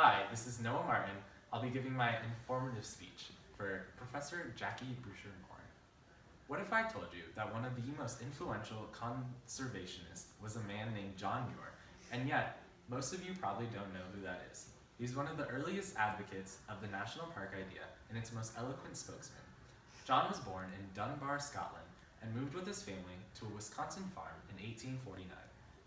Hi, this is Noah Martin. I'll be giving my informative speech for Professor Jackie Boucher-Moore. What if I told you that one of the most influential conservationists was a man named John Muir, and yet most of you probably don't know who that is. He's one of the earliest advocates of the national park idea and its most eloquent spokesman. John was born in Dunbar, Scotland, and moved with his family to a Wisconsin farm in 1849.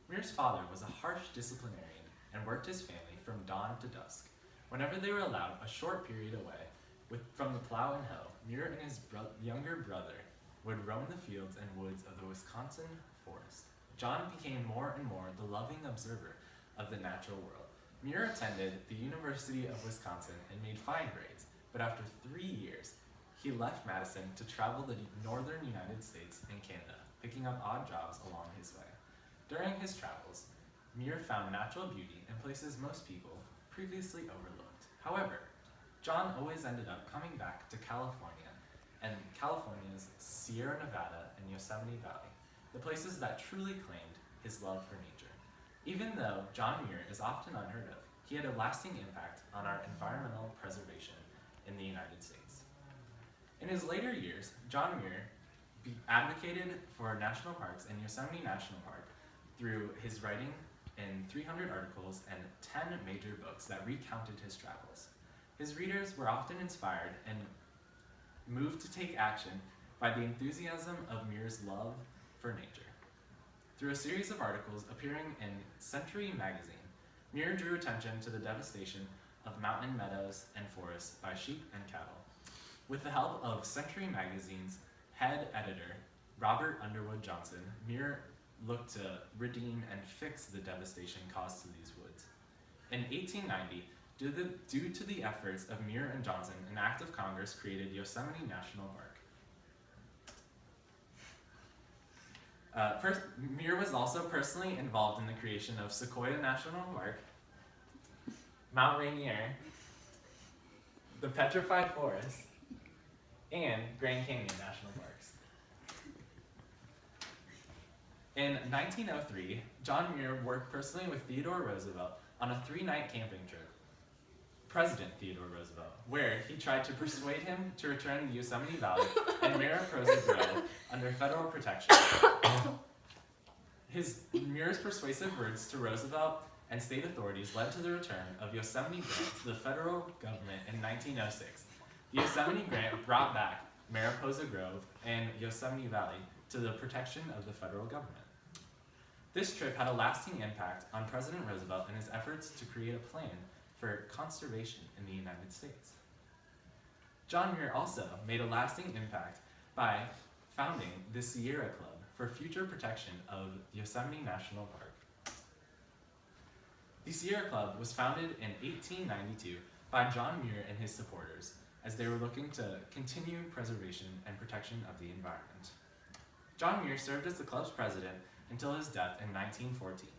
Muir's father was a harsh disciplinarian and worked his family from dawn to dusk. Whenever they were allowed a short period away from the plow and hoe, Muir and his younger brother would roam the fields and woods of the Wisconsin forest. John became more and more the loving observer of the natural world. Muir attended the University of Wisconsin and made fine grades, but after 3 years, he left Madison to travel the northern United States and Canada, picking up odd jobs along his way. During his travels, Muir found natural beauty in places most people previously overlooked. However, John always ended up coming back to California and California's Sierra Nevada and Yosemite Valley, the places that truly claimed his love for nature. Even though John Muir is often unheard of, he had a lasting impact on our environmental preservation in the United States. In his later years, John Muir advocated for national parks and Yosemite National Park through his writing in 300 articles and 10 major books that recounted his travels. His readers were often inspired and moved to take action by the enthusiasm of Muir's love for nature. Through a series of articles appearing in Century magazine, Muir drew attention to the devastation of mountain meadows and forests by sheep and cattle. With the help of Century magazine's head editor, Robert Underwood Johnson, Muir looked to redeem and fix the devastation caused to these woods. In 1890, due to the efforts of Muir and Johnson, an act of Congress created Yosemite National Park. Muir was also personally involved in the creation of Sequoia National Park, Mount Rainier, the Petrified Forest, and Grand Canyon National Parks. In 1903, John Muir worked personally with Theodore Roosevelt on a 3-night camping trip, President Theodore Roosevelt, where he tried to persuade him to return the Yosemite Valley and Mariposa Grove under federal protection. Muir's persuasive words to Roosevelt and state authorities led to the return of Yosemite Grant to the federal government in 1906. The Yosemite Grant brought back Mariposa Grove and Yosemite Valley to the protection of the federal government. This trip had a lasting impact on President Roosevelt and his efforts to create a plan for conservation in the United States. John Muir also made a lasting impact by founding the Sierra Club for future protection of Yosemite National Park. The Sierra Club was founded in 1892 by John Muir and his supporters, as they were looking to continue preservation and protection of the environment. John Muir served as the club's president until his death in 1914.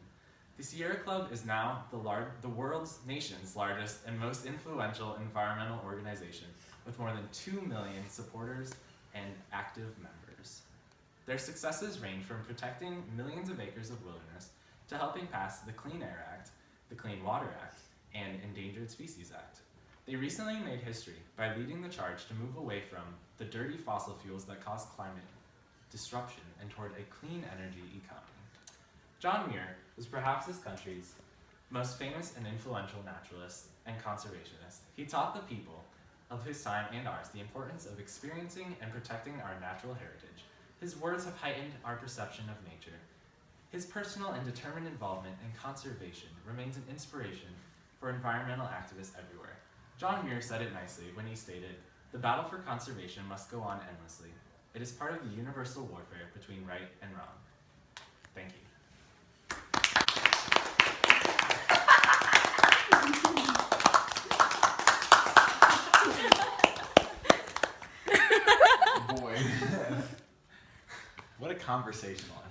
The Sierra Club is now the world's nation's largest and most influential environmental organization, with more than 2 million supporters and active members. Their successes range from protecting millions of acres of wilderness to helping pass the Clean Air Act, the Clean Water Act, and Endangered Species Act. They recently made history by leading the charge to move away from the dirty fossil fuels that cause climate disruption and toward a clean energy economy. John Muir was perhaps this country's most famous and influential naturalist and conservationist. He taught the people of his time and ours the importance of experiencing and protecting our natural heritage. His words have heightened our perception of nature. His personal and determined involvement in conservation remains an inspiration for environmental activists everywhere. John Muir said it nicely when he stated, "The battle for conservation must go on endlessly. It is part of the universal warfare between right and wrong." Thank you. Boy. What a conversationalist.